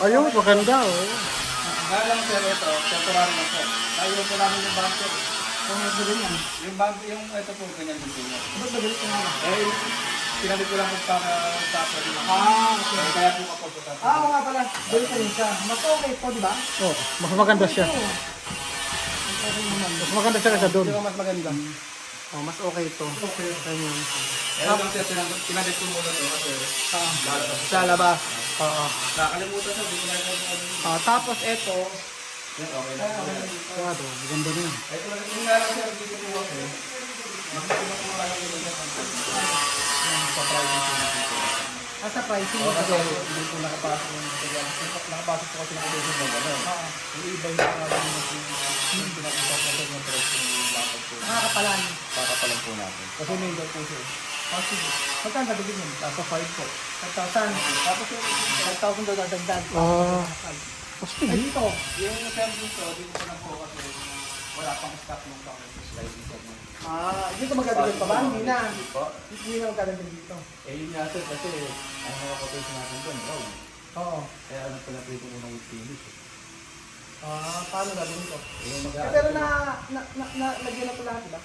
Ayun, maganda oh. Kaya lang sir, ito, temporary lang sir. Ayaw po namin yung bumper. Kung ano ganyan. Yung bumper, yung ito po, ganyan din po. Ba't magalit ka nga? Eh, pinabit ko lang po para tapos din. Okay. Kaya po ako po tapos. Oo nga pala. Galit ka rin siya. Mas okay po, di ba? Oh, mas maganda siya. Mas okay naman. Mas maganda siya kaysa doon. Di ba mas maganda? Oh, mas okay ito. Okay. Ganyan. Kaya lang sir, pinabit ko muna to kasi lalabas. Sa labas. Oo. Nakalimutan sir, di ko lang po. Tapos ito. Yan, okay na. Claro, maganda na yan. Ito lang, yung nga lang sir, dito po ako. Magkakita po lang yung mga sa private po dito. Sa pricing. Kasi hindi po nakapasok yung nakapasok po kasi nakapasok ng gano'n. Yung iba yung yung pinakita ko sa yung presyo ng laptop po. Nakakapalan. Pakapalan po natin. Kasi may daw po siya. Sige. Magkano ba bigyan yun? Nasa 5 po. 5,000. Tapos yung 5,000 daw dadagdag. Ah, Ay, ito. Yung service ko, dito ko lang po kasi wala pang stock ng pang sliding set. Dito magdadagdag pa ba? Hindi na. Hindi po. Hindi na magdadagdag dito. Eh yun nga sir, kasi ang mga quotation natin doon, brown. Oo. Kaya ano pala prito ko ng finish. Paano gagawin ko? Yung Pero lagyan na ito lahat, diba?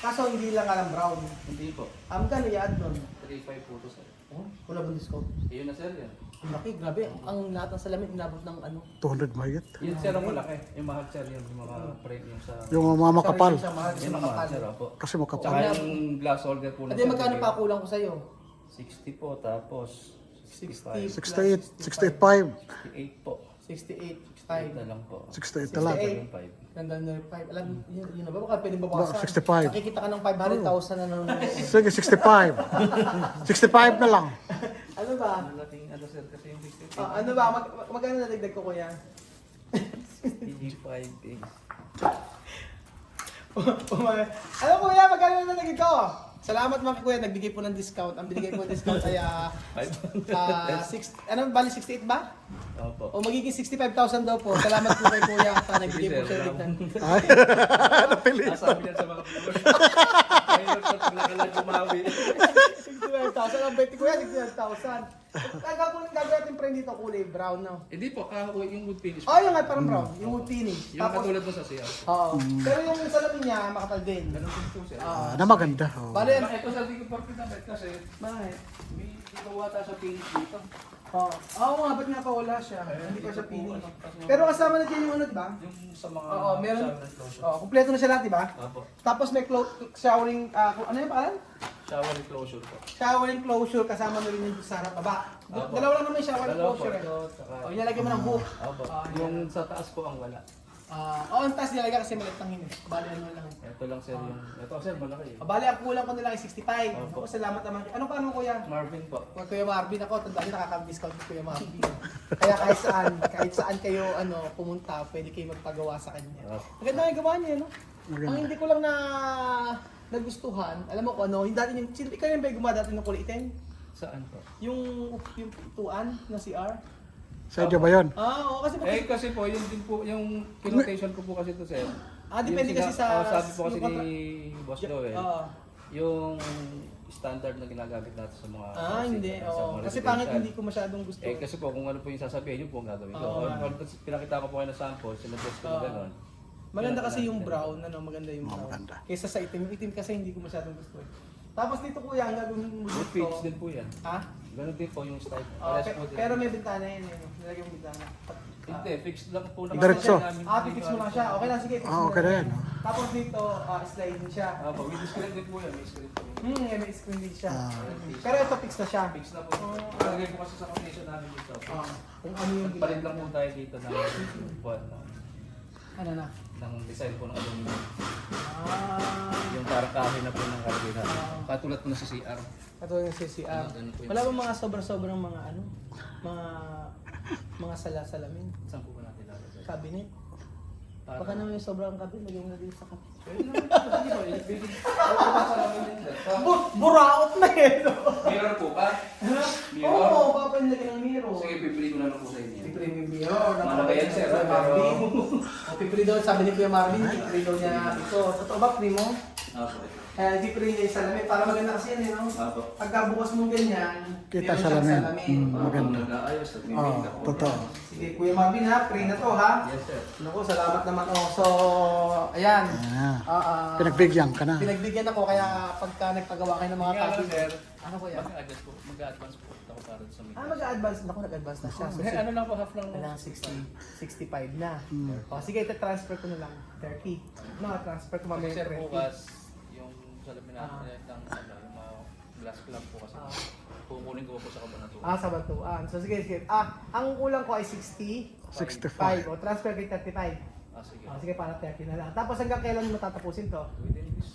Kaso hindi lang alam brown. Hindi po. Magkano i-add nun? 3.5 po to sir. Wala bang discount? Yun na sir yan. Ang laki, grabe. Ang lahat ng salamin inabot ng ano. 200 mahigit. Yun sir ang malaki. Yung mahal sir yun, yung mga frame yung sa... Yung mga makapal. Siya mahal, Yun siya ang mahal makapal. sir, opo. Kasi makapal. Tsaka yung glass holder po Ate, magkano pa kulang ko sa'yo? 60 po, tapos 65. 68, 68.5. 68 po. 68, 8 na 65. lang po. 68 na lang. 68. Ganda na 5. Alam, yun na ba? Baka pwedeng babawasan. 65. Nakikita ka ng 500,000 na nanonood. Sige, 65. 65 na lang. Ano ba? Malaking ano sir, kasi yung 68. Ano ba? Magkano nadagdag ko kuya? 85 is... Ano kuya? Magkano na nadagdag ko? Salamat mga kuya, nagbigay po ng discount. Ang binigay po ng discount ay 68 ba? Opo. O magiging 65,000 daw po. Salamat po kay kuya at nagbigay po siya ulit ng... Ay, napili. Nasabi niya sa mga viewers. Ngayon po, pag nakalag umawi. 65,000. Ang beti kuya, 65,000. Gagawin natin pre dito kulay brown na. Hindi po, yung wood finish. Oh, yung nga parang brown. Yung wood finish. Yung katulad mo sa siya. Oo. Pero yung salamin niya, makapal din. Ganun din po siya. Ah, na maganda. Oh. Bale, Ito sa di ko pa pinabit kasi bakit? may gawa tayo sa finish dito. Oo nga, ba't nga pa wala siya? Hindi pa siya pili. Pero kasama na dyan yung ano, diba? Yung sa mga Oo, meron. shower enclosure. Oo, kumpleto na siya lahat, diba? Opo. Tapos may showering, ano yung pangalan? Shower enclosure po. Showering closure, kasama na rin yung sa harap baba. Opo. Dalawa lang naman yung shower Dalawa po closure. ito, tsaka... O, ilalagay mo ng hook. Opo. Ah, Yung sa taas po ang wala. Ang taas nilagay kasi maliit lang yun. Bali ano lang. Ito lang sir yung... Ito sir, malaki eh. Bali ang kulang ko nila ay 65. Opo. Ako, salamat naman. Ano pa naman kuya? Marvin po. Kung Kuya Marvin ako, tandaan niyo nakaka-discount si Kuya Marvin. Kaya kahit saan kayo pumunta, pwede kayo magpagawa sa kanya. Maganda yung gawa niya, no? Ang hindi ko lang nagustuhan, alam mo kung ano, yung dati yung, ikaw yung ba gumawa dati ng kulay itim? Saan po? Yung tuan na CR? Sa inyo ba yun? Oo, kasi Eh kasi po, yung din po, yung quotation ko po kasi ito sir. depende Yung kasi sa... sabi po kasi yung ni Boss Joel, Oo. yung standard na ginagamit natin sa mga... Hindi. sa Oo. mga Kasi residential. pangit hindi ko masyadong gusto. Eh kasi po, kung ano po yung sasabihin, yun po ang gagawin ko. Oo. Kung pinakita ko po kayo ng sample, sinuggest ko na Oo. gano'n. Maganda kasi yung brown, maganda yung brown. Maganda. Kaysa sa itim. Yung itim kasi hindi ko masyadong gusto. Tapos dito kuya, ang gagawin mo Wood dito. finish din po yan. Ha? Gano'n din po yung style. Okay, Parehas po din. pero may bintana yan. Nilagay mo bintana. Hindi, fixed lang po naman. Diretso. Fix mo lang siya. Okay lang, sige. Fix Ah, mo okay lang. na yan. Tapos dito, sliding siya. Opo, with screen din po yan. May screen po. May screen din siya. Ah. Pero ito fix na siya. Fix na po. Lagay ko kasi sa quotation namin dito. Kung ano yung Nagpalit lang po tayo dito ng Ano na? ng design po ng aluminum. Ah. Yung parang kahoy na po ng karga natin. Katulad po na sa CR. Katulad ng CCR. Ganun po yun. Wala bang mga sobrang mga mga salamin? Saan po ba natin lalagay? Cabinet? Baka naman yung sobrang cabinet, lagyan mo na dito sa cabinet. Pwede naman po. Sige po. Ibigin. Ano ba sa lamin din sir? Buraot na eh! Mirror po ba? Oo, baka nilagyan ng mirror. Sige, pipili ko na lang po sa inyo. Pipili yung mirror. Ano ba yan, sir? Kuya Marvin. O pipili daw, sabi ni Kuya Marvin, pipili daw niya ito. Totoo ba, primo? Opo. Hindi ko rin yung salamin. Para maganda kasi yan, no? Apo. Pagka bukas mong ganyan, Kita meron siyang salamin. salamin. Maganda. Nag-aayos at may Oo, makeup po. totoo. Sige, Kuya Marvin ha, free na to ha. Yes, sir. Naku, salamat naman. Oh, so, ayan. Pinagbigyan ka na. Pinagbigyan ako kaya pagka nagpagawa kayo ng mga Kaya lang, copy. sir. Ano ko yan? Mag-adjust po. Mag-advance po ako para sa makeup. Mag-advance. Naku, nag-advance na siya. So, Ano lang po, half lang. Kailangan 65 na. O, sige, ito-transfer ko na lang. 30. Transfer ko mamaya Sir, 30. bukas, yung salamin natin ng yung mga glass clamp po kasi kukunin ko po sa kabanatuan. Sa Batuan. So, sige. Ang kulang ko ay 60. 65. O, transfer kay 35. Sige. Sige, para 30 na lang. Tapos hanggang kailan mo tatapusin to? Within this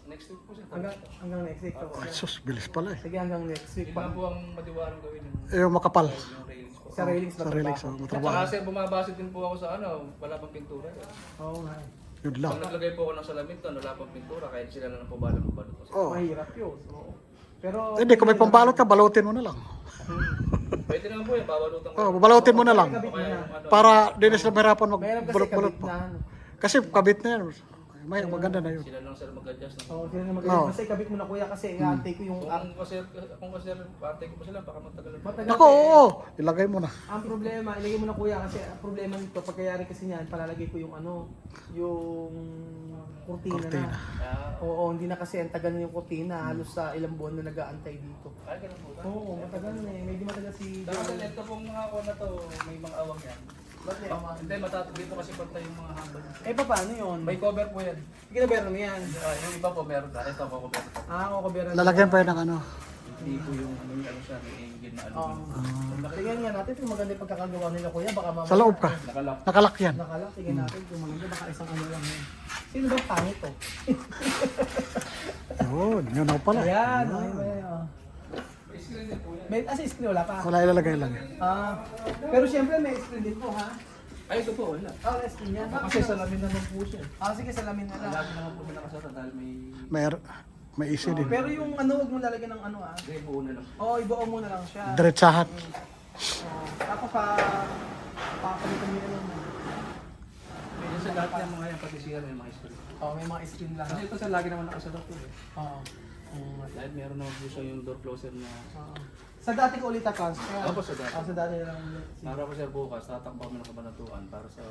next week po sir. Hanggang next week. To. Ay, sus, bilis pala eh. Sige, hanggang next week. Iba po ang madiwarang gawin Yung makapal. yung railings po. Sa railings Sa relics, trabaho. At matrabaho. saka sir, bumabase din po ako sa wala pang pintura. Oo nga. Yun lang. Pag naglagay po ako ng salamin to, wala pang pintura, kahit sila na lang po balang mabalot. Oh. Mahirap yun. Oo. Pero... Hindi, kung may pambalot ka, balutin mo na lang. Pwede naman po yan, babalutan ko. Babalutin mo na lang. Kabit mo na. Para di na sila mahirapan Mayroon kasi magbulot-bulot kabit pa. na ano. Kasi kabit na yan. May maganda na yun. Sila lang sir mag-adjust ng Oo, sila na Oo. magaling. Kasi kabit mo na kuya kasi i-antay ko yung... kung kasi patay ko pa sila, baka matagal. Matagal Ako, eh. oo. Ilagay mo na. Ang problema, ilagay mo na kuya kasi ang problema nito, pagkayari kasi niyan, palalagay ko yung yung kurtina, Kurtina. na. Oo, hindi na kasi ang tagal na yung kurtina, halos sa ilang buwan na nag-aantay dito. Ay, ganun po ba? Oo, matagal na eh. Medyo matagal si Dahil ito pong mga ako na to, may mga awang yan. Bakit? Hindi, dito kasi pantay yung mga hambal. Paano yun? May cover po yan. Kinabero mo yan. Yung iba po meron na. Ito po cover. Oo, kabero. Lalagyan pa yun ng ano. Hindi po yung ano siya, may engine na Oo. Tingnan nga natin kung maganda yung pagkakagawa nila kuya. Baka mamaya. Sa loob ka. Nakalak. Nakalak yan. Nakalak, tingnan natin kung maganda. Baka isang ano lang yun. Sino ba pangit to? Yun ako pala. Ayan, okay ba yun? May screen din po yan. May screen wala pa. Wala ilalagay lang. Pero siyempre may screen din po ha. Ay, ito po, wala. May screen yan. Kasi salamin naman po siya. Sige, salamin na lang. Lagi naman po nakasara dahil May isi din. Pero yung ano, huwag mo lalagyan ng ano Hindi, buo na lang. Oo, ibuo mo na lang siya. Diretsahan. Tapos papalitan mo na lang. Medyo sa lahat ng mga yan, pati siya may mga screen. May mga screen lang. Kasi ito sa lagi naman nakasara po eh. Oo. Dahil meron naman po siya yung door closer na... Sa dati ko ulit transfer. Opo, sa dati. Sa dati na lang ulit. Para po sir bukas, tatakbo kami ng kabanatuan para sa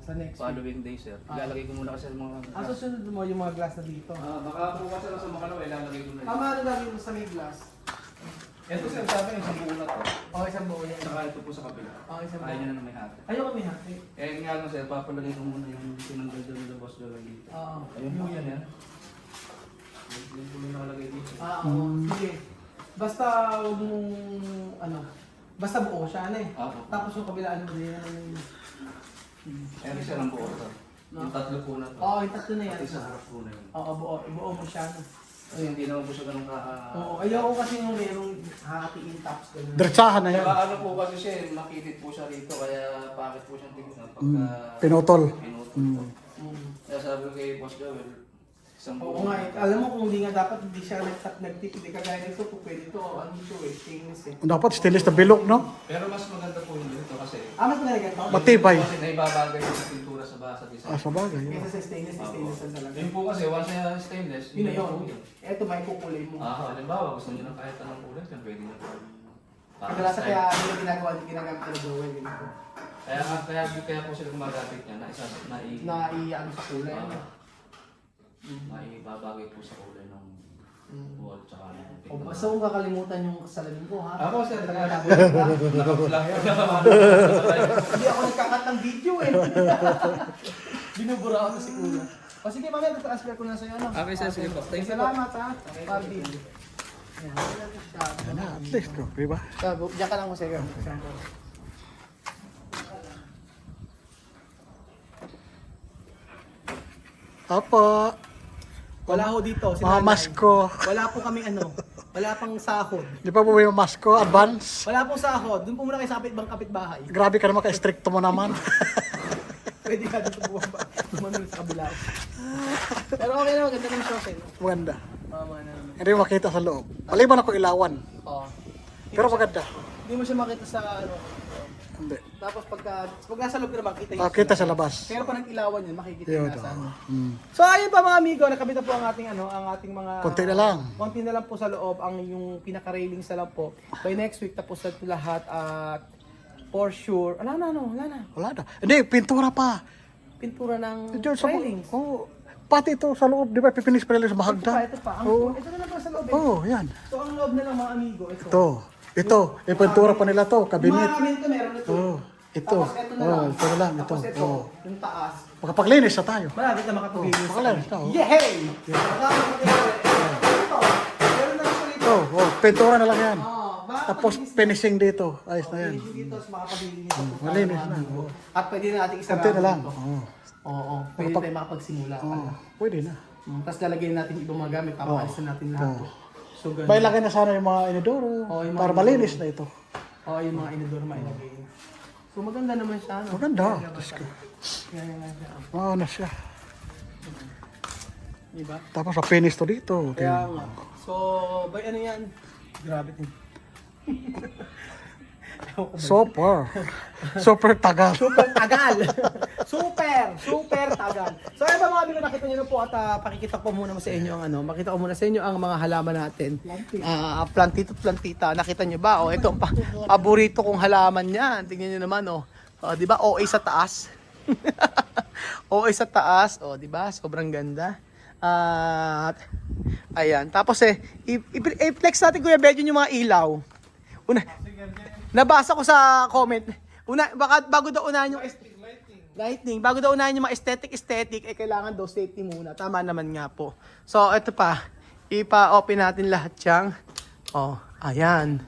Sa next week. following day sir. Ilalagay ko muna kasi mga... Susunod mo yung mga glass na dito. Baka bukas lang sa Makalawa, ilalagay ko na yun. Ano gagawin mo sa may glass? Ito sir, sabi yung isang buo na to. Isang buo yan. Saka ito po sa kabila. Isang Ayaw nyo na may hati. Ayoko may hati. Eh nga lang sir, papalagay ko muna yung tinanggal doon ng boss gawin dito. Ayun po yan yan. Yung po yung nakalagay dito. Sige. Basta huwag mong basta buo siya Apo. Tapos yung kabilaan mo din Eh, sir ang buo to. Yung tatlo po na to. yung tatlo na yan. Pati sa harap po na yun. Ibuo mo siya. Kasi hindi naman po siya ganun ka... Ayoko kasi yung merong hahatiin tapos ganun. Diretsahan na yan. Diba ano po kasi siya, makitid po siya rito, kaya bakit po siyang tignan pagka... Pinutol. Pinutol po. Kaya sabi ko kay Boss Joel, isang Oo nga, alam mo kung hindi nga dapat hindi siya nagtipid, kagaya nito, kung pwede ito, ano ito stainless eh. Dapat stainless na bilog, no? Pero mas maganda po yung dito kasi... Mas talaga ito? Matibay. Kasi naibabagay yung pintura sa basa design. Sa bagay. Kesa sa stainless ang talaga. Yun po kasi, once na stainless, Yun na po yun. Ito may kukulay mo. Halimbawa, gusto niyo ng kahit anong kulay, then pwede na po. Kadalasan kaya nila ginagamit na Joel ganito. Kaya po sila gumagamit niya na isa Na i-ano sa kulay. maibabagay po sa kulay ng wall tsaka ng pintura. Basta kung kakalimutan yung salamin ko ha. Ako sir, Nakabula nakablak. Hindi ako nagkakat ng video eh. Binubura ako si Kuya. Sige mamaya, transfer ko na sa'yo. Okay sir, sige po. Thank you po. Salamat ha. Barbie. Yan na, at least, di ba? Diyan ka lang mo sa'yo. Opo. Wala ho dito. Si Mga nanay. masko. Wala po kami wala pang sahod. Di pa po yung masko, advance. Wala pong sahod. Doon po muna kayo sa kapitbahay. Grabe ka naman, ka-stricto mo naman. Pwede ka dito bumaba. Tumanong sa kabila. Pero okay naman, ganda ng show sa'yo. Maganda. Mama na. Hindi mo makita sa loob. Maliban ako ilawan. Oo. Pero maganda. Hindi mo siya makita sa Hindi. Tapos pag nasa loob ka naman, kita Ah, kita sa labas. Pero pag nag-ilawan yun, makikita Yun, yung nasa ano. mm. So ayun pa mga amigo, nakabit na po ang ating ang ating mga Konti na lang. Konti na lang po sa loob ang yung pinaka-railings na lang po. By next week tapos na ito lahat at for sure. Wala na. Wala na. Hindi, pintura pa. Pintura ng Diyan sa railings. oh, pati ito sa loob, di ba? Pipinis pa nila sa mahagdan. Ito pa. Oo. Ito na lang pa sa loob. Oh, yan. So ang loob na lang mga amigo, ito. Ito, ipintura pa nila to, Yung kabinet. mga kabinet meron ito. Oh, ito. Tapos ito na Oh, lang. ito na lang, ito. Tapos ito, Oh. yung taas. Makapaglinis na tayo. Malapit na makapag-inis. Makalinis na, oh. Yehey! Ito. Meron na siya dito. Oh, pintura na lang yan. Oh, Tapos finishing dito. Ayos na yan. dito sa makapag-inis. Malinis na. Oh. At pwede na natin isarado. Konti na lang. ito. Oh. Oo, pwede tayo makapagsimula. Oh, pwede na. Tapos lalagyan natin ibang mga gamit, papalisin natin lahat. So, ganun. May lagay na sana yung mga inidoro Oh, yung mga para malinis na ito. Oo, yung mga inodor mailagay. So, maganda naman siya. No? Maganda. Diyos ko. Yan nga siya. Oo na siya. Diba? Tapos sa finish to dito. Kaya nga. So, by ano yan? Grabe din. Super. Super tagal. Super tagal. Super tagal. So ayun ba mga amigo, nakita niyo na po at pakikita ko muna sa inyo ang makita ko muna sa inyo ang mga halaman natin. Plantita. Nakita niyo ba? Oh, ito ang paborito kong halaman niyan. Tingnan niyo naman oh. Oh, 'di ba? OA sa taas. OA sa taas, oh, 'di ba? Sobrang ganda. At ayan. Tapos i-flex natin Kuya Bedyo yung mga ilaw. Nabasa ko sa comment. Bago daw unahin yung lighting. Bago daw unahin yung mga aesthetic, kailangan daw safety muna. Tama naman nga po. So, ito pa. Ipa-open natin lahat yang. Oh, ayan.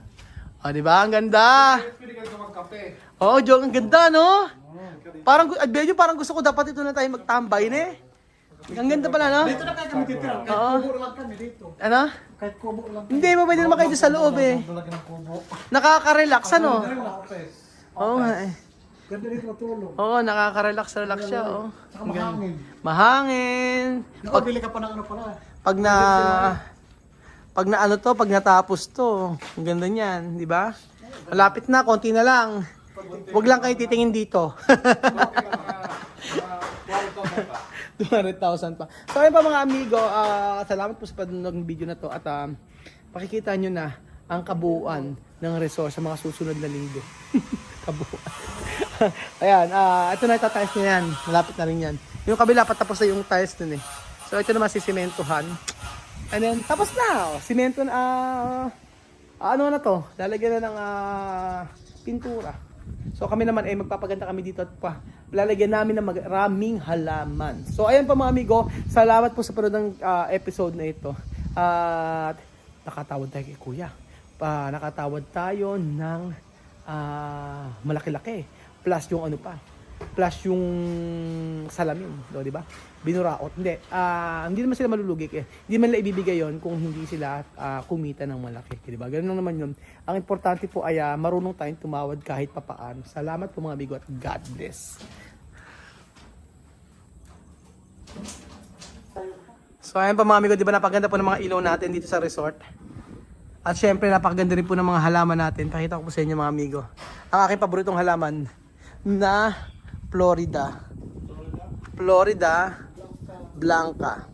Oh, di ba? Ang ganda. Pwede ka magkape. Oh, Jong, ang ganda, no? Parang gusto ko dapat ito na tayo magtambay, ne? Ang ganda pala, no? Dito na kayo kami titira. Kahit Oo. kubo lang kami dito. Ano? Kahit kubo lang. Hindi, pwede naman kayo dito sa loob, eh. Lagi ng kubo. Nakaka-relax, ano? Office. Oo nga, eh. Ganda dito matulog. Oo, nakaka-relax siya, oh. Saka mahangin. Mahangin. Nakabili ka pa ng ano pala. Pag natapos to, ang ganda niyan, di ba? Malapit na, konti na lang. Huwag lang kayo titingin dito. 200,000 pa. So ayun pa mga amigo, salamat po sa panonood ng video na to at pakikita nyo na ang kabuuan ng resort sa mga susunod na linggo. Kabuuan. Ayan, ito na itatiles na yan. Malapit na rin yan. Yung kabila, patapos na yung tiles nun eh. So ito naman sisimentohan. And then, tapos na. Simento na, ano na to? Lalagyan na ng pintura. So kami naman ay magpapaganda kami dito at lalagyan namin ng maraming halaman. So ayan pa mga amigo, salamat po sa panood ng episode na ito. At nakatawad tayo kay Kuya. Nakatawad tayo ng malaki-laki. Plus yung ano pa. Plus yung salamin, di ba? Binuraot. Hindi naman sila malulugi. Hindi man nila ibibigay yon kung hindi sila kumita ng malaki. Di ba? Ganun lang naman yun. Ang importante po ay marunong tayong tumawad kahit papaano. Salamat po mga bigo at God bless. So ayan pa mga amigo, di ba napaganda po ng mga ilaw natin dito sa resort. At syempre napakaganda rin po ng mga halaman natin. Pakita ko po sa inyo mga amigo. Ang aking paboritong halaman na Florida Blanca.